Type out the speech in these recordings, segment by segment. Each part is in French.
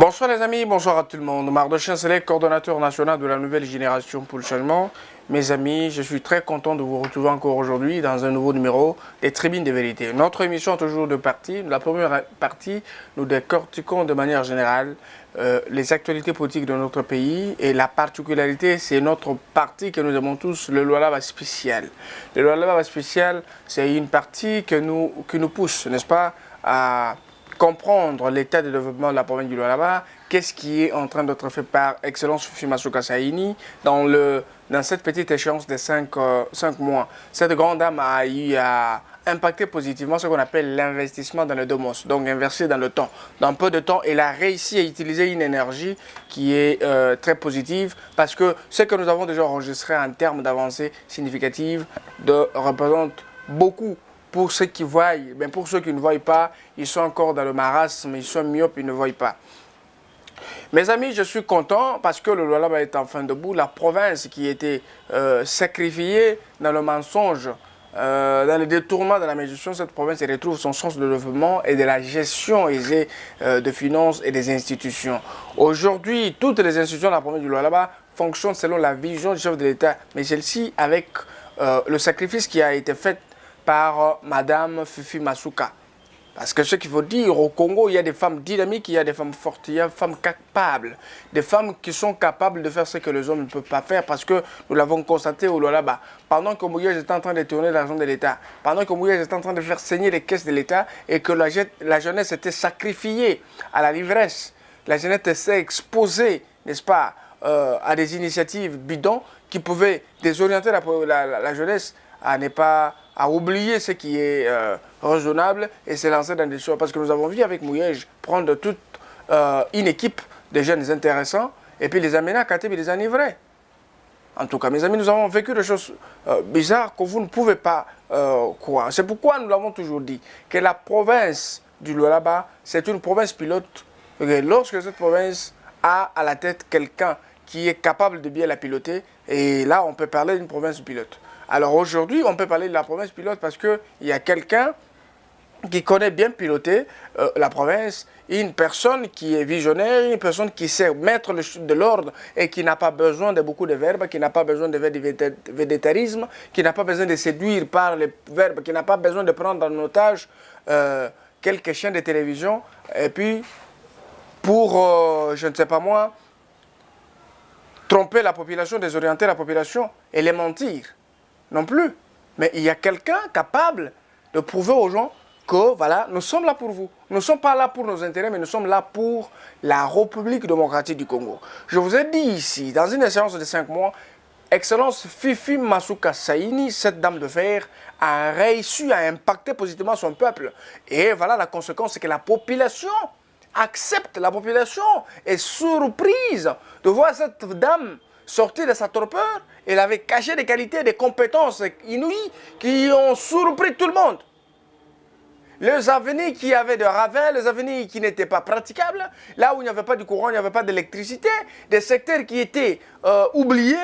Bonsoir les amis, bonsoir à tout le monde. Mardochien Selek, coordonnateur national de la nouvelle génération pour le changement. Mes amis, je suis très content de vous retrouver encore aujourd'hui dans un nouveau numéro des Tribunes de vérité. Notre émission a toujours deux parties. La première partie, nous décortiquons de manière générale les actualités politiques de notre pays. Et la particularité, c'est notre partie que nous aimons tous, le Lualaba spécial. Le Lualaba spécial, c'est une partie qui nous pousse, n'est-ce pas, à comprendre l'état de développement de la province du Lualaba, qu'est-ce qui est en train d'être fait par Excellence Fifi Masuka Saini dans cette petite échéance de 5 mois. Cette grande dame a eu à impacter positivement ce qu'on appelle l'investissement dans le domos, donc investir dans le temps. Dans peu de temps, elle a réussi à utiliser une énergie qui est très positive parce que ce que nous avons déjà enregistré en termes d'avancées significatives représente beaucoup. Pour ceux qui voient, mais pour ceux qui ne voient pas, ils sont encore dans le marasme, ils sont myopes, ils ne voient pas. Mes amis, je suis content parce que le Lualaba est enfin debout. La province qui était sacrifiée dans le mensonge, dans le détournement de la médiation, cette province retrouve son sens de développement et de la gestion aisée de finances et des institutions. Aujourd'hui, toutes les institutions de la province du Lualaba fonctionnent selon la vision du chef de l'État, mais celle-ci avec le sacrifice qui a été fait par Madame Fifi Masuka. Parce que ce qu'il faut dire, au Congo, il y a des femmes dynamiques, il y a des femmes fortes, il y a des femmes capables. Des femmes qui sont capables de faire ce que les hommes ne peuvent pas faire parce que nous l'avons constaté au Lualaba. Pendant que Mouyej était en train de tourner l'argent de l'État, pendant que Mouyej était en train de faire saigner les caisses de l'État et que la jeunesse était sacrifiée à la l'ivresse, la jeunesse était exposée, n'est-ce pas, à des initiatives bidons qui pouvaient désorienter la jeunesse à oublier ce qui est raisonnable et se lancer dans des choses. Parce que nous avons vu avec Mouyej prendre toute une équipe de jeunes intéressants et puis les amener à Kateb et les enivrer. En tout cas, mes amis, nous avons vécu des choses bizarres que vous ne pouvez pas croire. C'est pourquoi nous l'avons toujours dit, que la province du Lualaba, c'est une province pilote. Et lorsque cette province a à la tête quelqu'un qui est capable de bien la piloter, et là, on peut parler d'une province pilote. Alors aujourd'hui, on peut parler de la province pilote parce qu'il y a quelqu'un qui connaît bien piloter la province, une personne qui est visionnaire, une personne qui sait mettre de l'ordre et qui n'a pas besoin de beaucoup de verbes, qui n'a pas besoin de végétarisme, qui n'a pas besoin de séduire par les verbes, qui n'a pas besoin de prendre en otage quelques chaînes de télévision et puis pour, je ne sais pas moi, tromper la population, désorienter la population et les mentir. Non plus. Mais il y a quelqu'un capable de prouver aux gens que, voilà, nous sommes là pour vous. Nous ne sommes pas là pour nos intérêts, mais nous sommes là pour la République démocratique du Congo. Je vous ai dit ici, dans une séance de 5 mois, Excellence Fifi Masuka Saini, cette dame de fer, a réussi à impacter positivement son peuple. Et voilà, la conséquence, c'est que la population accepte, la population est surprise de voir cette dame sortir de sa torpeur. Elle avait caché des qualités, des compétences inouïes qui ont surpris tout le monde. Les avenirs qui avaient de ravins, les avenirs qui n'étaient pas praticables, là où il n'y avait pas de courant, il n'y avait pas d'électricité, des secteurs qui étaient oubliés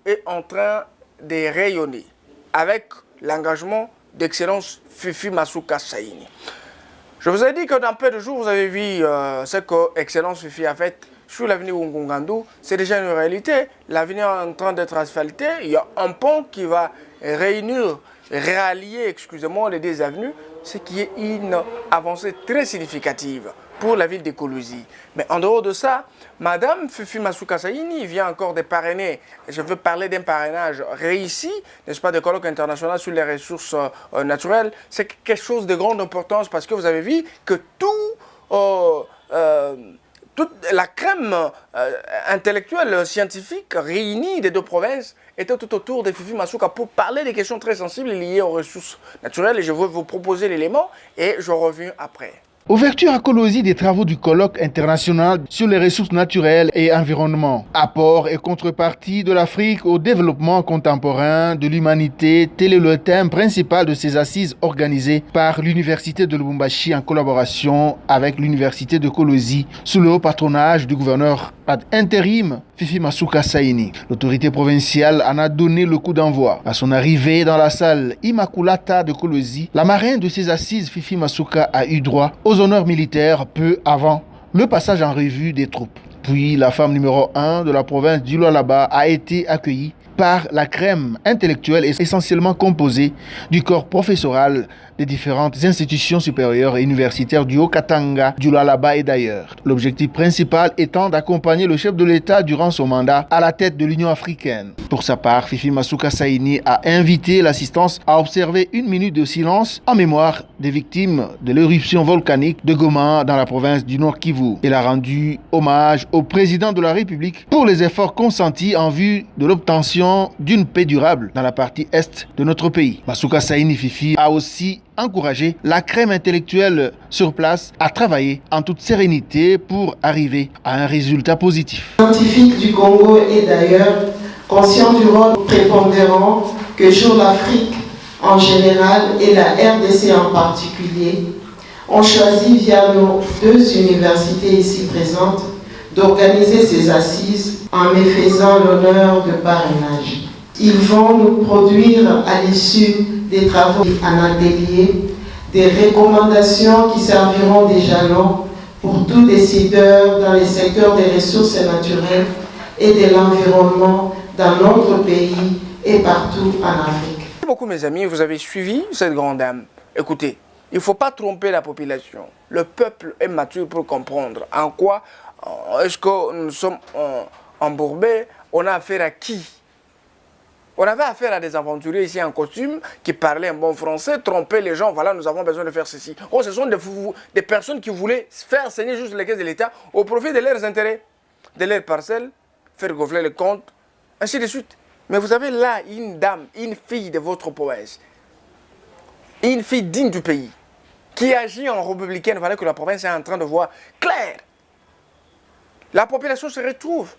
et en train de rayonner avec l'engagement d'Excellence Fifi Masuka Saini. Je vous ai dit que dans peu de jours, vous avez vu ce que Excellence Fifi a fait sur l'avenue Ngongandu. C'est déjà une réalité. L'avenue est en train d'être asphaltée. Il y a un pont qui va rallier, excusez-moi, les deux avenues, ce qui est une avancée très significative pour la ville de Kolosi. Mais en dehors de ça, Madame Fifi Masuka Saini vient encore de parrainer. Je veux parler d'un parrainage réussi, n'est-ce pas, de colloque international sur les ressources naturelles. C'est quelque chose de grande importance parce que vous avez vu que toute la crème intellectuelle, scientifique, réunie des deux provinces, était tout autour de Fifi Masuka pour parler des questions très sensibles liées aux ressources naturelles. Et je veux vous proposer l'élément et je reviens après. Ouverture à Kolosi des travaux du colloque international sur les ressources naturelles et environnement. Apport et contrepartie de l'Afrique au développement contemporain de l'humanité, tel est le thème principal de ces assises organisées par l'Université de Lubumbashi en collaboration avec l'Université de Kolosi sous le haut patronage du gouverneur ad intérim Fifi Masuka Saini. L'autorité provinciale en a donné le coup d'envoi. À son arrivée dans la salle Immaculata de Kolosi, la marraine de ces assises Fifi Masuka a eu droit aux honneurs militaires peu avant le passage en revue des troupes. Puis la femme numéro 1 de la province du Lualaba a été accueillie par la crème intellectuelle essentiellement composée du corps professoral des différentes institutions supérieures et universitaires du Haut-Katanga, du Lualaba et d'ailleurs. L'objectif principal étant d'accompagner le chef de l'État durant son mandat à la tête de l'Union africaine. Pour sa part, Fifi Masuka Saini a invité l'assistance à observer 1 minute de silence en mémoire des victimes de l'éruption volcanique de Goma dans la province du Nord Kivu. Elle a rendu hommage au président de la République pour les efforts consentis en vue de l'obtention d'une paix durable dans la partie est de notre pays. Masuka Saini Fifi a aussi encouragé la crème intellectuelle sur place à travailler en toute sérénité pour arriver à un résultat positif. Les scientifiques du Congo et d'ailleurs, conscients du rôle prépondérant que joue l'Afrique en général et la RDC en particulier, ont choisi via nos 2 universités ici présentes d'organiser ces assises en me faisant l'honneur de parrainage. Ils vont nous produire à l'issue des travaux en atelier des recommandations qui serviront de jalons pour tout décideur dans les secteurs des ressources naturelles et de l'environnement dans notre pays et partout en Afrique. Merci beaucoup mes amis, vous avez suivi cette grande dame. Écoutez, il ne faut pas tromper la population. Le peuple est mature pour comprendre en quoi est-ce que nous sommes embourbés, on a affaire à qui? On avait affaire à des aventuriers ici en costume qui parlaient un bon français, trompaient les gens, voilà, nous avons besoin de faire ceci. Oh, ce sont des personnes qui voulaient faire saigner juste les caisses de l'État au profit de leurs intérêts, de leurs parcelles, faire gonfler les comptes, ainsi de suite. Mais vous avez là une dame, une fille de votre province, une fille digne du pays, qui agit en républicaine, voilà que la province est en train de voir clair. La population se retrouve.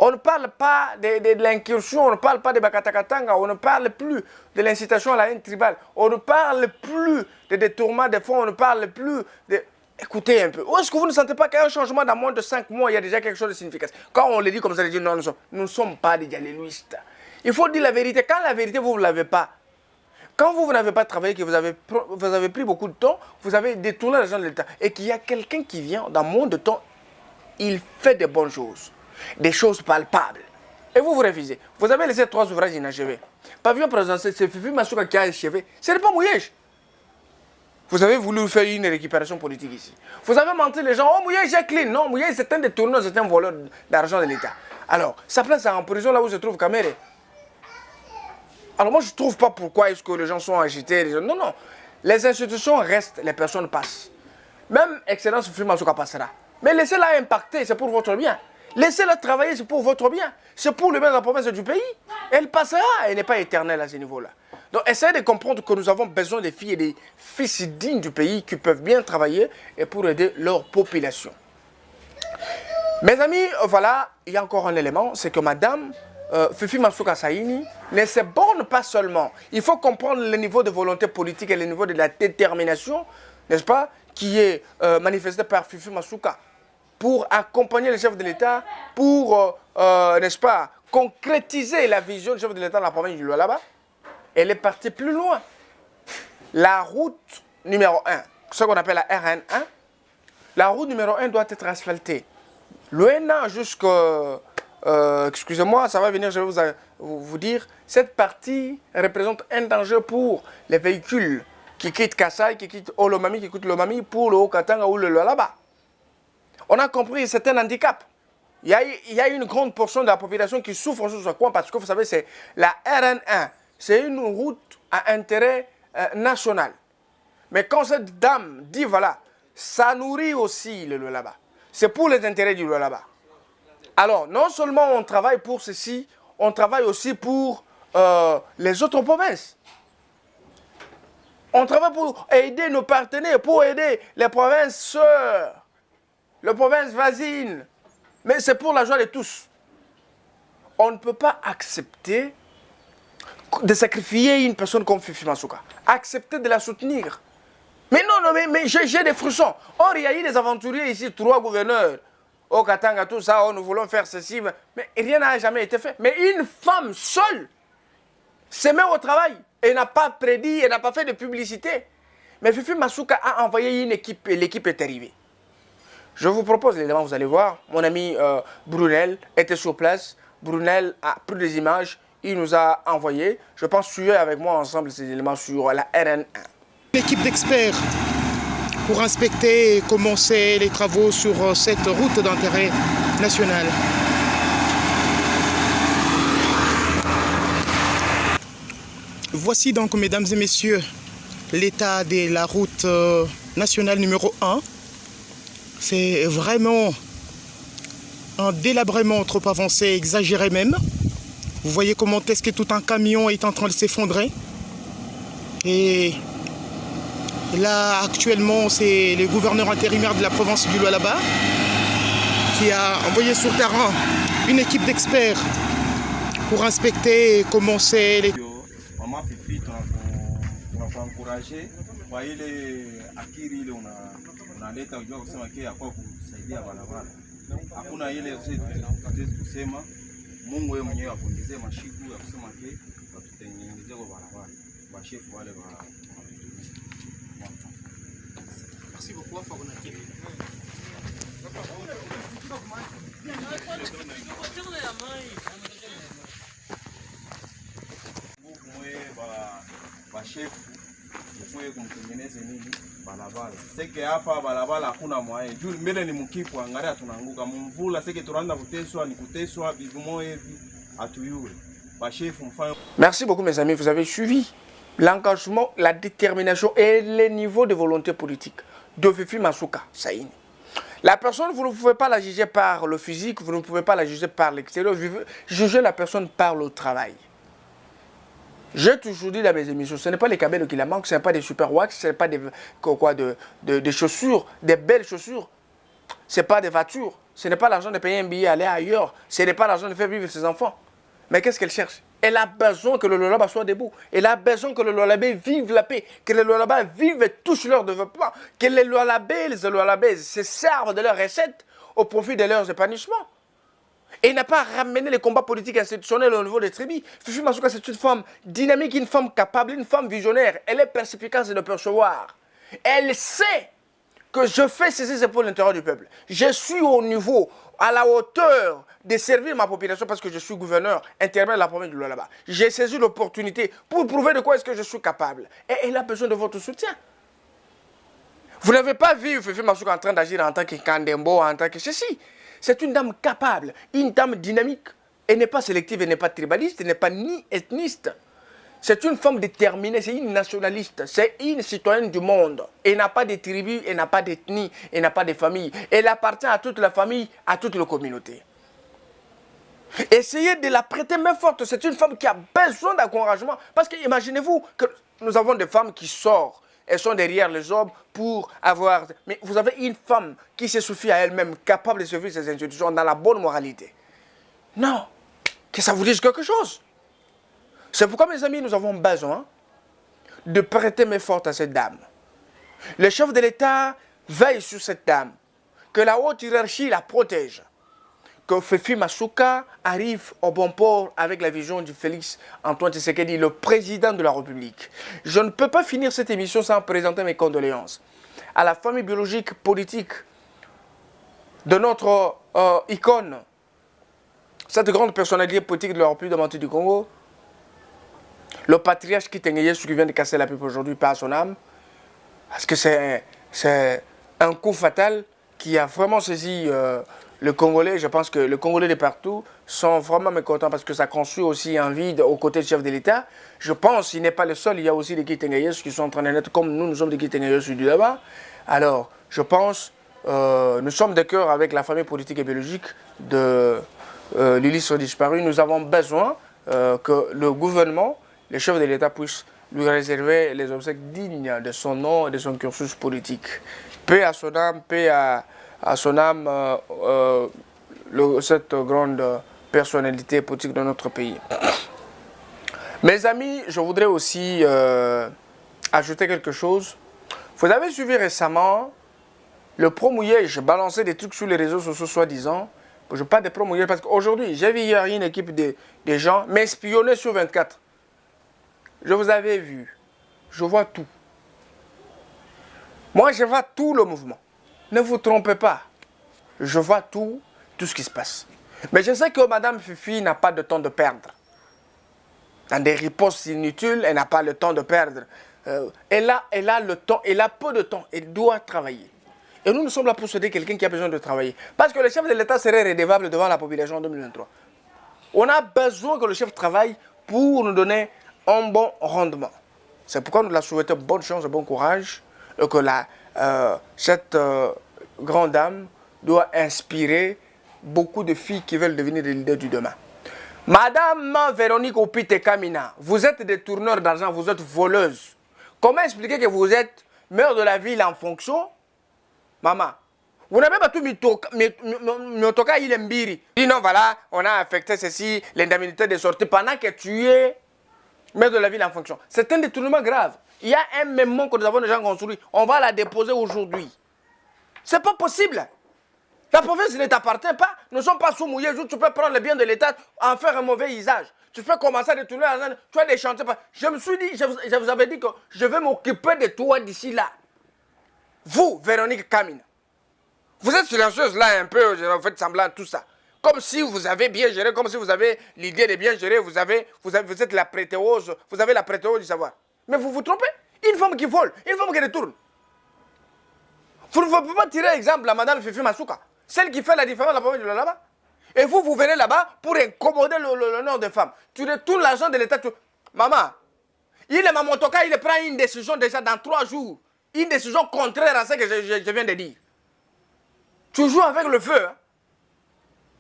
On ne parle pas de l'incursion, on ne parle pas de Bakatakatanga, on ne parle plus de l'incitation à la haine tribale, on ne parle plus de détournement des fonds, on ne parle plus de... Écoutez un peu, est-ce que vous ne sentez pas qu'un changement dans moins de 5 mois, il y a déjà quelque chose de significatif? Quand on le dit comme ça, on dit non, nous ne sommes pas des dialéluistes. Il faut dire la vérité. Quand la vérité, vous ne l'avez pas, quand vous n'avez pas travaillé, que vous avez pris beaucoup de temps, vous avez détourné l'argent de l'État, et qu'il y a quelqu'un qui vient, dans moins de temps, il fait de bonnes choses, des choses palpables. Et vous refusez. Vous avez laissé 3 ouvrages inachevés. Pavillon présidentiel, c'est Fifi Masuka qui a achevé. Ce n'est pas Mouyej. Vous avez voulu faire une récupération politique ici. Vous avez menti les gens. Oh, Mouyej est clean. Non, Mouyej c'est un détourneur, c'est un voleur d'argent de l'État. Alors, sa place est en prison là où se trouve Kamere. Alors moi je ne trouve pas pourquoi est-ce que les gens sont agités. Non, non. Les institutions restent, les personnes passent. Même Excellence Fifi Masuka passera. Mais laissez-la impacter, c'est pour votre bien. Laissez-la travailler, c'est pour votre bien. C'est pour le bien de la province et du pays. Elle passera, elle n'est pas éternelle à ce niveau-là. Donc essayez de comprendre que nous avons besoin des filles et des fils dignes du pays qui peuvent bien travailler et pour aider leur population. Mes amis, voilà, il y a encore un élément, c'est que madame Fifi Masuka Saini ne se borne pas seulement. Il faut comprendre le niveau de volonté politique et le niveau de la détermination, n'est-ce pas, qui est manifesté par Fifi Masuka pour accompagner le chef de l'État, pour, n'est-ce pas, concrétiser la vision du chef de l'État dans la province du Lualaba. Elle est partie plus loin. La route numéro 1, ce qu'on appelle la RN1, la route numéro 1 doit être asphaltée. L'ONA jusqu'à... excusez-moi, ça va venir, je vais vous dire, cette partie représente un danger pour les véhicules qui quittent Kassai, qui quittent Olomami, qui quittent Lomami pour le Haut-Katanga ou le Lualaba. On a compris, c'est un handicap. Il y a une grande portion de la population qui souffre sur ce coin parce que vous savez, c'est la RN1. C'est une route à intérêt national. Mais quand cette dame dit, voilà, ça nourrit aussi le Lualaba. C'est pour les intérêts du Lualaba. Alors, non seulement on travaille pour ceci, on travaille aussi pour les autres provinces. On travaille pour aider nos partenaires, pour aider les provinces sœurs, les provinces voisines. Mais c'est pour la joie de tous. On ne peut pas accepter de sacrifier une personne comme Fifi Masuka. Accepter de la soutenir. Mais non, mais j'ai des frissons. Or, il y a eu des aventuriers ici, 3 gouverneurs. Au Katanga, tout ça, oh, nous voulons faire ceci. Mais rien n'a jamais été fait. Mais une femme seule se met au travail. Elle n'a pas prédit, elle n'a pas fait de publicité. Mais Fifi Masuka a envoyé une équipe et l'équipe est arrivée. Je vous propose l'élément, vous allez voir. Mon ami Brunel était sur place. Brunel a pris des images. Il nous a envoyé. Je pense suivre avec moi ensemble ces éléments sur la RN1. Une équipe d'experts pour inspecter et commencer les travaux sur cette route d'intérêt national. Voici donc, mesdames et messieurs, l'état de la route nationale numéro 1. C'est vraiment un délabrement trop avancé, exagéré même. Vous voyez comment est-ce que tout un camion est en train de s'effondrer. Et là, actuellement, c'est le gouverneur intérimaire de la province du Lualaba qui a envoyé sur terrain une équipe d'experts pour inspecter et commencer les... Mama Fifi tunakuencourage kwa ile akili ile unaleta ujua kusema kia kwa kusaidia barabara. Hakuna ile kusema Mungu yeye mwenyewe akuongezee mashiku ya kusema kia watutengenezee kwa barabara. Bashefu wale wa Merci beaucoup for una akili. Bashefu mwe kumtengeneze nini barabara. Seke hapa barabara hakuna mwae. Juu mbele ni mkipu angalia tunaanguka. Mvula seke tunaanza kuteswa ni kuteswa bivumo hivi atuyue. Bashefu mfano. Merci beaucoup mes amis, vous avez suivi l'engagement, la détermination et les niveaux de volonté politique de Fifi Masuka Saini. La personne, vous ne pouvez pas la juger par le physique, vous ne pouvez pas la juger par l'extérieur, jugez la personne par le travail. J'ai toujours dit dans mes émissions, ce n'est pas les cabelles qui la manquent, ce n'est pas des super wax, ce n'est pas des chaussures, des belles chaussures, ce n'est pas des voitures, ce n'est pas l'argent de payer un billet, aller ailleurs, ce n'est pas l'argent de faire vivre ses enfants. Mais qu'est-ce qu'elle cherche? Elle a besoin que le Lualaba soit debout. Elle a besoin que le Lualaba vive la paix, que le Lualaba vive et touche leur développement, que les Lualabaises se servent de leurs recettes au profit de leurs épanouissements. Et n'a pas ramené les combats politiques institutionnels au niveau des tribus. Fifi Masuka, c'est une femme dynamique, une femme capable, une femme visionnaire. Elle est perspicace de percevoir. Elle sait que je fais cesser pour l'intérêt du peuple. Je suis au niveau, à la hauteur de servir ma population parce que je suis gouverneur intérimaire de la province du Lualaba. J'ai saisi l'opportunité pour prouver de quoi est-ce que je suis capable. Et elle a besoin de votre soutien. Vous n'avez pas vu Fifi Masuka en train d'agir en tant que Kandembo, en tant que ceci. C'est une dame capable, une dame dynamique. Elle n'est pas sélective, elle n'est pas tribaliste, elle n'est pas ni ethniste. C'est une femme déterminée, c'est une nationaliste, c'est une citoyenne du monde. Elle n'a pas de tribu, elle n'a pas d'ethnie, elle n'a pas de famille. Elle appartient à toute la famille, à toute la communauté. Essayez de la prêter main forte. C'est une femme qui a besoin d'encouragement. Parce que imaginez-vous que nous avons des femmes qui sortent. Elles sont derrière les hommes pour avoir... Mais vous avez une femme qui se suffit à elle-même, capable de servir ses institutions dans la bonne moralité. Non. Que ça vous dise quelque chose. C'est pourquoi, mes amis, nous avons besoin de prêter main forte à cette dame. Le chef de l'État veille sur cette dame. Que la haute hiérarchie la protège. Que Fifi Masuka arrive au bon port avec la vision du Félix Antoine Tshisekedi, le président de la République. Je ne peux pas finir cette émission sans présenter mes condoléances à la famille biologique politique de notre icône, cette grande personnalité politique de la République démocratique du Congo, le patriarche Kitengeye, qui vient de casser la pipe aujourd'hui par son âme, parce que c'est un coup fatal qui a vraiment saisi le Congolais. Je pense que les Congolais de partout sont vraiment mécontents parce que ça construit aussi un vide aux côtés du chef de l'État. Je pense qu'il n'est pas le seul, il y a aussi des Kitengeyes qui sont en train de naître comme nous sommes des Kitengeyes du là-bas. Alors, je pense, nous sommes de cœur avec la famille politique et biologique de l'illustre disparu. Nous avons besoin que le gouvernement, le chef de l'État puisse lui réserver les obsèques dignes de son nom et de son cursus politique. Paix à son âme, paix à son âme, cette grande personnalité politique de notre pays. Mes amis, je voudrais aussi ajouter quelque chose. Vous avez suivi récemment le promouillage, je balançais des trucs sur les réseaux sociaux soi-disant. Je parle de promouillage parce qu'aujourd'hui, j'ai vu hier une équipe de gens m'espionner sur 24. Je vous avais vu. Je vois tout. Moi, je vois tout le mouvement. Ne vous trompez pas. je vois tout ce qui se passe. Mais je sais que Madame Fifi n'a pas de temps de perdre. Dans des ripostes inutiles, elle n'a pas le temps de perdre. Elle a le temps, elle a peu de temps, elle doit travailler. Et nous sommes là pour soutenir quelqu'un qui a besoin de travailler. Parce que le chef de l'État serait redevable devant la population en 2023. On a besoin que le chef travaille pour nous donner un bon rendement. C'est pourquoi nous la souhaitons bonne chance et bon courage. Et que cette grande dame doit inspirer beaucoup de filles qui veulent devenir des leaders du demain. Madame Véronique Opite Kamina, vous êtes détourneur d'argent, vous êtes voleuse. Comment expliquer que vous êtes maire de la ville en fonction? Maman, vous n'avez pas tout Miotoka Ilembiri. Dis non, voilà, on a affecté ceci, l'indemnité de sortie pendant que tu es maire de la ville en fonction. C'est un détournement grave. Il y a un mémo que nous avons déjà construit. On va la déposer aujourd'hui. C'est pas possible. La province ne t'appartient pas. Nous ne sommes pas sous-mouillés. Tu peux prendre le bien de l'État, en faire un mauvais usage. Tu peux commencer à détourner l'argent. Tu as des chantiers. Je me suis dit, je vous avais dit que je vais m'occuper de toi d'ici là. Vous, Véronique Kamina, vous êtes silencieuse là un peu, vous faites semblant de tout ça. Comme si vous avez bien géré, comme si vous avez l'idée de bien gérer, vous êtes la prétéose, vous avez la prétéose du savoir. Mais vous vous trompez. Une femme qui vole, une femme qui détourne. Vous ne pouvez pas tirer exemple à Madame Fifi Masuka, celle qui fait la différence de la province de là-bas. Et vous venez là-bas pour incommoder l'honneur des femmes. Tu détournes l'argent de l'État. Maman, il est Mamotoka, il prend une décision déjà dans 3 jours. Une décision contraire à ce que je viens de dire. Tu joues avec le feu. Hein?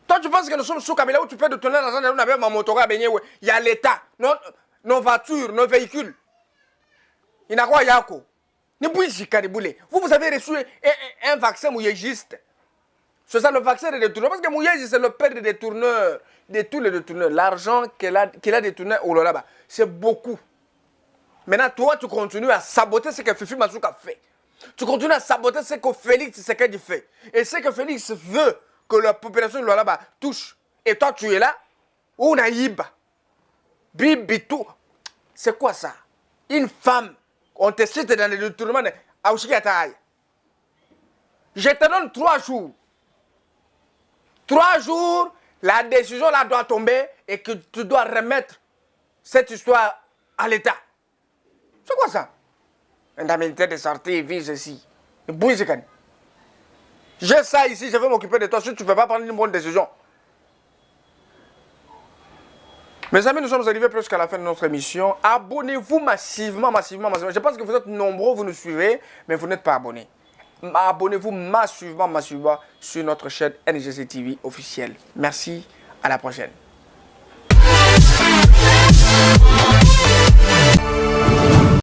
Toi, tu penses que nous sommes sous Kabila où tu peux détourner l'argent de l'État avec Mamotoka, il y a l'État, nos voitures, nos véhicules. Il n'y a quoi, Yako. Vous avez reçu un vaccin mouillégiste. C'est ça le vaccin de détourneur. Parce que Mouyej, c'est le père des détourneurs, de tous les détourneurs. L'argent qu'il a détourné au là-bas, c'est beaucoup. Maintenant, toi, tu continues à saboter ce que Fifi Masuka fait. Tu continues à saboter ce que Félix Tshisekedi fait. Et ce que Félix veut que la population de là-bas touche. Et toi, tu es là, ou naïba. Bibitou. C'est quoi ça? Une femme, on te cite dans les détournements de Aouchikataï. Je te donne 3 jours. 3 jours, la décision là doit tomber et que tu dois remettre cette histoire à l'État. C'est quoi ça? Indemnité de sortie, vie, ceci. J'ai ça ici, je vais m'occuper de toi. Si tu ne peux pas prendre une bonne décision. Mes amis, nous sommes arrivés presque à la fin de notre émission. Abonnez-vous massivement. Je pense que vous êtes nombreux, vous nous suivez, mais vous n'êtes pas abonnés. Abonnez-vous massivement sur notre chaîne NGC TV officielle. Merci, à la prochaine.